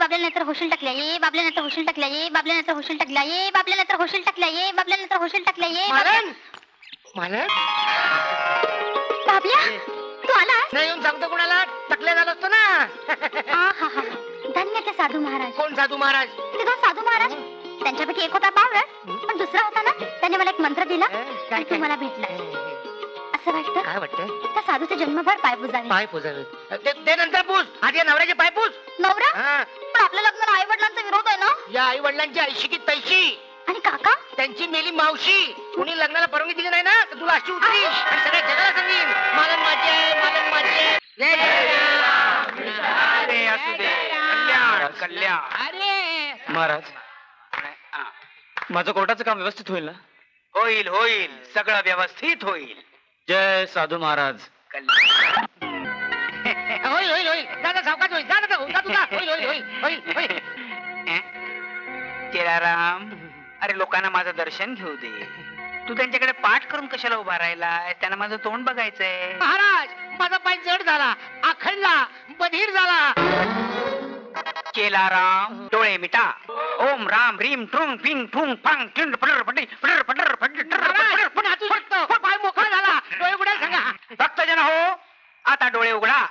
बाबल्या नंतर होशील टाकल्या, ये बाबल्या नंतर होशील टाकल्या, ये बाबल्या नंतर होशील टाकल्या, ये बाबल्या नंतर होशील टाकल्या, ये बाबल्या नंतर होशील टाकल्या, ये बाबल्या तू आलास? नाही येऊन सांगतो कोणाला, टाकल्या झालं असतो ना. धन्य ते साधू महाराज. कोण साधू महाराज? ते दोन साधू महाराज, त्यांच्यापैकी एक होता बावळट, पण दुसरा होता ना, त्याने मला एक मंत्र दिला आणि तू मला भेटला. असं वाटतं. काय वाटतं? त्या साधूचे जन्मभर पाय पुजावे. पाय पुजावे ते नंतर पूज, आधी नवऱ्याचे पाय पूज. नवरा? पण आपल्या लग्नाला आई वडिलांचा विरोध आहे ना. या आई वडिलांची ऐशिकीत पैशी आणि काका त्यांची मेली मावशी. कोणी लग्नाला परवानगी दिली नाही ना, तर तुला अशी उतरी आणि सगळ्या जगाला सांगेन मालन माझे, मालन माझे. कल्याण. महाराज, माझं कोर्टाचं काम व्यवस्थित होईल ना? होईल होईल, सगळं व्यवस्थित होईल. जय साधू महाराज. होईल होईल होईल, दादा सावकाश होईल, दादा तुझा होईल होईल होईल होईल होईल. केराराम, अरे लोकांना माझं दर्शन घेऊ दे. तू त्यांच्याकडे पाठ करून कशाला उभा राहिलाय? त्यांना माझं तोंड बघायचंय. महाराज, माझा पाय जड झाला, आखडला, बधीर झाला. केलाराम, डोळे मिटा. ओम राम रीम ट्रुंग फिंग ठुंग फांग टिंड पडर पडी पडर पडर पडी पण हातू शकतो, पाय मोकळा झाला, डोळे उघडा सांगा. भक्तजन हो, आता डोळे उघडा.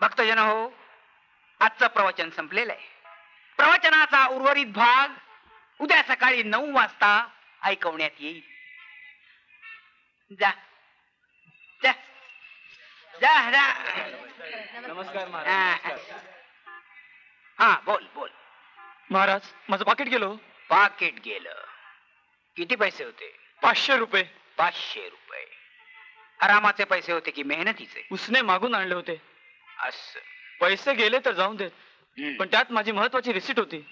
भक्तजन हो, आजचं प्रवचन संपलेलं आहे. प्रवचनाचा उर्वरित भाग उद्या सकाळी 9 वाजता ऐकवण्यात येईल. जा जा जा जा. नमस्कार महाराज. हा बोल बोल. महाराज, माझं पाकिट गेलो. पाकिट गेलं. किती पैसे होते? 500 रुपये. 500 रुपये आरामाचे पैसे होते की मेहनतीचे? उसने मागून आणले होते. असं. पैसे गेले तर जाऊन देत, पण त्यात माझी महत्वाची रिसीट होती.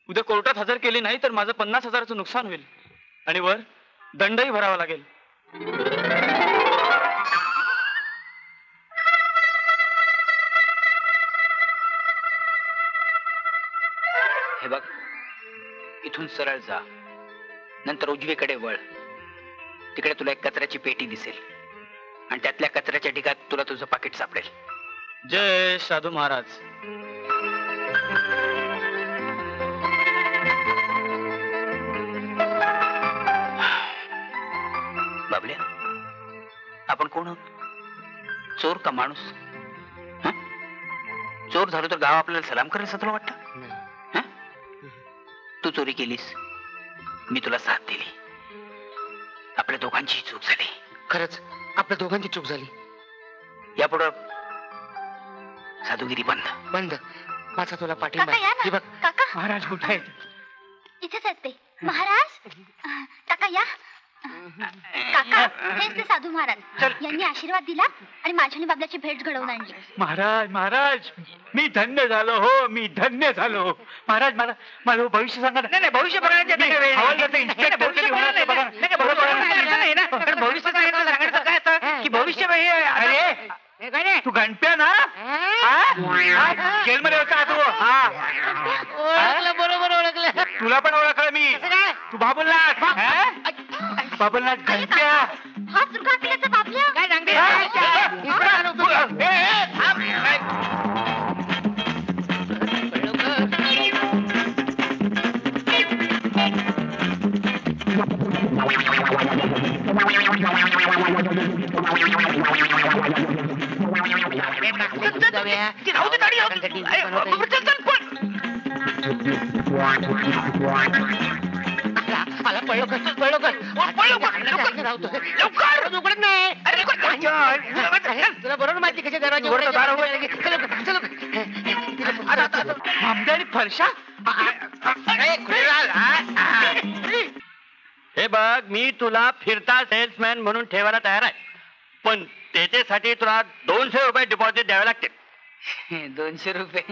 उद्या कोर्टात हजर केली नाही तर माझं 50,000चं नुकसान होईल आणि वर दंडही भरावा लागेल. हे बघ, इथून सरळ जा, नंतर उजवीकडे वळ. तिकडे तुला एक कचऱ्याची पेटी दिसेल आणि त्यातल्या कचऱ्याच्या ढिगात तुला तुझं पाकिट सापडेल. जय साधू महाराज. बाबल्या, आपण कोण आहोत? चोर का माणूस? चोर झालो तर गाव आपल्याला सलाम करेल असं तुला वाटतं? तू चोरी केलीस, मी तुला साथ दिली, आपल्या दोघांची चूक झाली. खरंच आपल्या दोघांची चूक झाली. यापुढं साधुगिरी बंद. बंद. माझा तुला पाठिंबा. काका या हे ना. बघ, काका महाराज कुठे आहेत? इथेच आहेत ते. महाराज, काका या. काका, हेच ते साधू महाराज. यांनी आशीर्वाद दिला आणि माझ्याने बाबल्याची भेट घडवून आणली. महाराज, महाराज, मी धन्य झालो हो, मी धन्य झालो. महाराज, मला माझं भविष्य सांगा. नाही, भविष्य बघण्याचे भविष्य सांगायचं काय असतं की भविष्य अरे तू गणप्या ना? जेलमध्ये होता तू? ओळखलं, बरोबर ओळखलं. तुला पण ओळखलं मी. तू बाबुलनाथ, बाबुलनाथ गणप्या. हा दुर्गापिल्याचा बाबल्या. काय सांगते? मला उघडत नाही. तुला बरोबर माहिती कशा दरवाजे आमदारी फरशा. हे बघ, मी तुला फिरता सेल्समॅन म्हणून ठेवायला तयार आहे, पण त्याच्यासाठी तुला 200 रुपये डिपॉझिट द्यावे लागतील. 200 रुपये?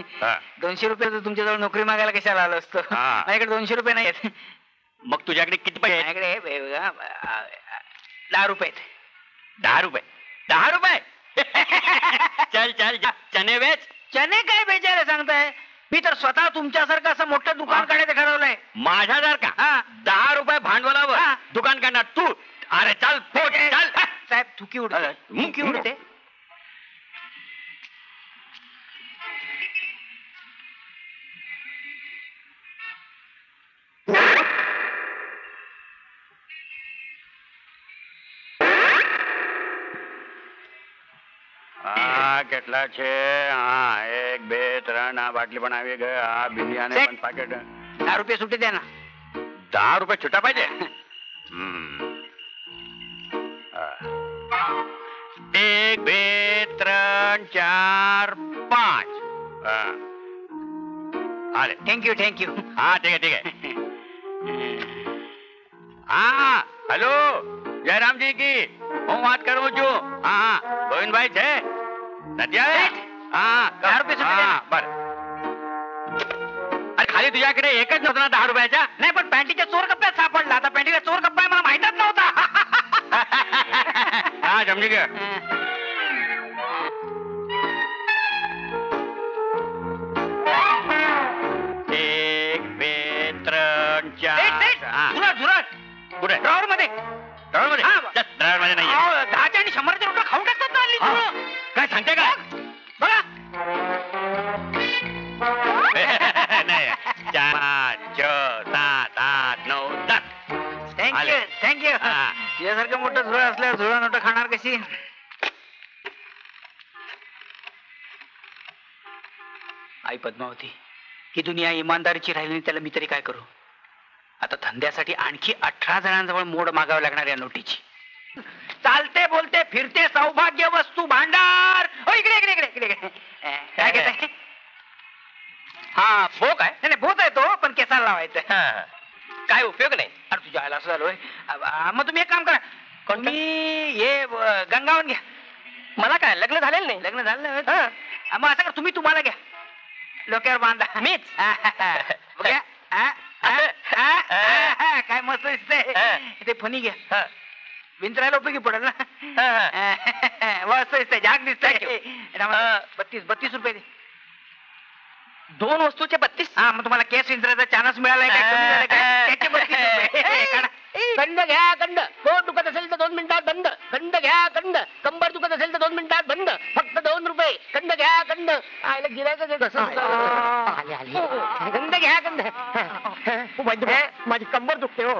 200 रुपये तर तुमच्याजवळ नोकरी मागायला कशाला आलो असतो. माझ्याकडे 200 रुपये नाही आहेत. मग तुझ्याकडे किती पैसे? माझ्याकडे 10 रुपये. 10 रुपये? 10 रुपये? चल चल, चने वेच. चने काय बेचारे सांगताय? मी तर स्वतः तुमच्यासारखं असं मोठं दुकान काढायचं ठरवलंय. माझ्यासारखा? 10 रुपये भांडवलावर दुकान काढणार तू? अरे चल, चल. साहेब, थुकी उडते. હા કેટલા છે? હા 1 2 3 આ બાટલી પણ આવી ગઈ. આ બિલિયાને શેઠ. પણ પાકેટ. 10 રૂપિયા सुटे द्या ना. 10 રૂપિયા છૂટા પાहिजे. 1 2 3 4 5. હાલે. Thank you thank you. હા ठीक है. હા હેલો જયરામજી કી હું વાત કરું છું. હા ગોવિંદભાઈ છે? નથી આવે? હા 10 रुपये सुटे द्या. हा, बरं. अरे खाली तुझ्याकडे एकच नव्हतं ना 10 रुपयाच्या? नाही पण पॅन्टीच्या चोर कप्प्यात सापडला. आता पॅन्टीचा चोर कप्पा आहे मला माहितच नव्हता. हा समजी गया. एक बे त्रण चार. हा. झुरट कुठे? ड्रॉवर मध्ये. ड्रॉवर मध्ये? हा. जा, ड्रॉवर मध्ये नाहीये. 10च्या आणि 100च्या नोटा खाऊन टाकतात ना हल्ली हा. झुरळ. काय सांगते का? बघा. नाही 4 6 7 8 9 10. थँक्यू आले. थँक्यू. हा. तुझ्यासारखं मोठं झुरळ असल्यावर झुरळ नोटा खाणार कशी? आई पद्मावती, ही दुनिया इमानदारीची राहिली नाही, त्याला मी तरी काय करू? आता धंद्यासाठी आणखी 18 जणांजवळ मोड मागावं लागणार या नोटीची. चालते बोलते फिरते सौभाग्य वस्तू भांडार. ओ इकडे इकडे इकडे इकडे इकडे. काय घेताय? हा भोक आहे. नाही भूत आहे तो, पण केसाला लावायचं. हा. काय उपयोग नाही. अरे तुझ्या आला असं झालोय. मग तुम्ही एक काम करा, तुम्ही हे गंगावन घ्या. मला काय लग्न झालेलं नाही. लग्न झालं नाही? मग असं करा, तुम्ही तुम्हाला घ्या, डोक्यावर बांधा. मीच? बघा. काय मस्त दिसतंय. ते फणी घ्या. हा. विंचरायला उपयोगी पडेल ना. हा. मस्त दिसतंय, झाक दिसतंय. हा. 32 रुपये दे. 2 वस्तूचे 32. हा मग तुम्हाला केस विंचरायचा चान्स मिळालाय काय? कमी झालं काय? त्याचे 32 रुपये. काढा. कंड घ्या कंड. पोट दुखत असेल तर 2 मिनिटात बंद. कंड घ्या कंड. कंबर दुखत असेल तर 2 मिनिटात बंद. फक्त 2 रुपये. कंड घ्या कंड. आयला गिरायचं ते कसं आले आले. कंड घ्या कंड. माझी कंबर दुखते हो.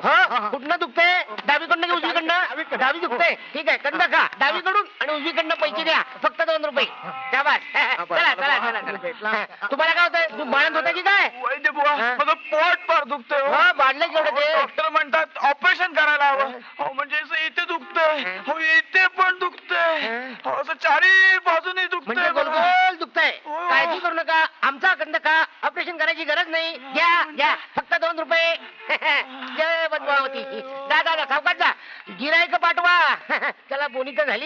कुठनं दुखते? डावीकडनं की उजवीकडनं? डावी दुखते. ठीक आहे कंड खा डावीकडून आणि उजवीकडनं पैसे द्या. फक्त 2 रुपये. शाबास. चला चला चला चला. तुम्हाला काय होतंय? तू बाळंत होता की काय? वैद्य बुवा माझं पोट फार दुखतंय हो. हो बाडलं केवढं ते? डॉक्टर म्हणतात ऑपरेशन करायला हवं. अहो, म्हणजे असं इथे दुखतंय, हो इथे पण दुखतंय, हो, असं चारी बाजूने म्हणजे दुखतंय गोल बघा. गोल दुखतंय. हो. काळजी करू नका. आमचा कंद का ऑपरेशन करायची गरज नाही. घ्या घ्या फक्त 2 रुपये. जय पद्मावती. जा जा जा सावकाश जा. गिरायक पाठवा. चला बोनी तर झाली.